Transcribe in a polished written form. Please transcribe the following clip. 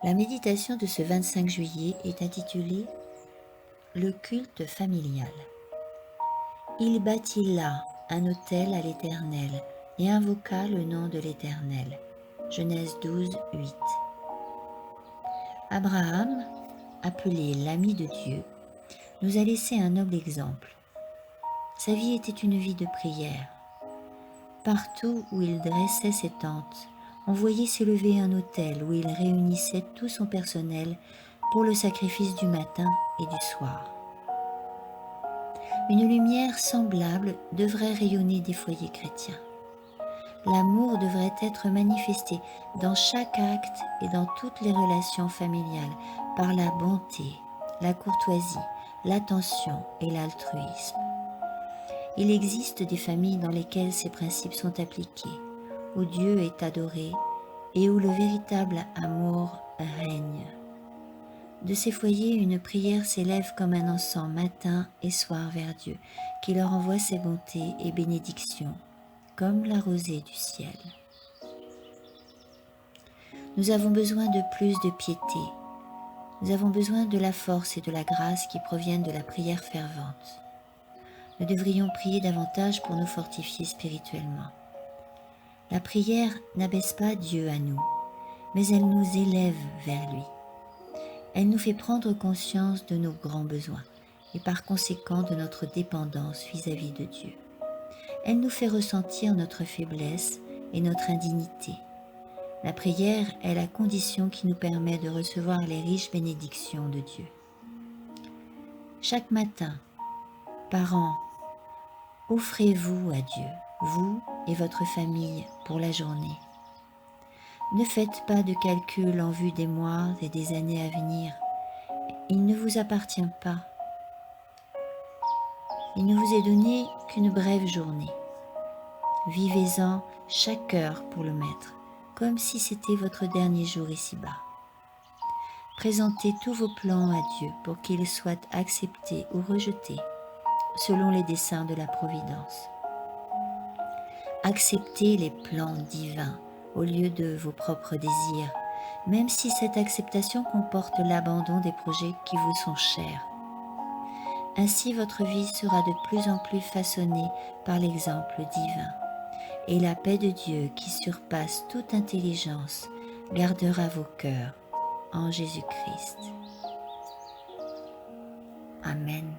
La méditation de ce 25 juillet est intitulée « Le culte familial ». Il bâtit là un autel à l'Éternel et invoqua le nom de l'Éternel. Genèse 12, 8. Abraham, appelé l'ami de Dieu, nous a laissé un noble exemple. Sa vie était une vie de prière. Partout où il dressait ses tentes, on voyait s'élever un autel où il réunissait tout son personnel pour le sacrifice du matin et du soir. Une lumière semblable devrait rayonner des foyers chrétiens. L'amour devrait être manifesté dans chaque acte et dans toutes les relations familiales par la bonté, la courtoisie, l'attention et l'altruisme. Il existe des familles dans lesquelles ces principes sont appliqués, où Dieu est adoré et où le véritable amour règne. De ces foyers, une prière s'élève comme un encens matin et soir vers Dieu, qui leur envoie ses bontés et bénédictions, comme la rosée du ciel. Nous avons besoin de plus de piété. Nous avons besoin de la force et de la grâce qui proviennent de la prière fervente. Nous devrions prier davantage pour nous fortifier spirituellement. La prière n'abaisse pas Dieu à nous, mais elle nous élève vers lui. Elle nous fait prendre conscience de nos grands besoins et par conséquent de notre dépendance vis-à-vis de Dieu. Elle nous fait ressentir notre faiblesse et notre indignité. La prière est la condition qui nous permet de recevoir les riches bénédictions de Dieu. Chaque matin, parents, offrez-vous à Dieu, vous et votre famille, pour la journée. Ne faites pas de calcul en vue des mois et des années à venir. Il ne vous appartient pas. Il ne vous est donné qu'une brève journée. Vivez-en chaque heure pour le Maître, comme si c'était votre dernier jour ici-bas. Présentez tous vos plans à Dieu pour qu'ils soient acceptés ou rejetés, selon les desseins de la Providence. Acceptez les plans divins au lieu de vos propres désirs, même si cette acceptation comporte l'abandon des projets qui vous sont chers. Ainsi, votre vie sera de plus en plus façonnée par l'exemple divin, et la paix de Dieu qui surpasse toute intelligence gardera vos cœurs en Jésus-Christ. Amen.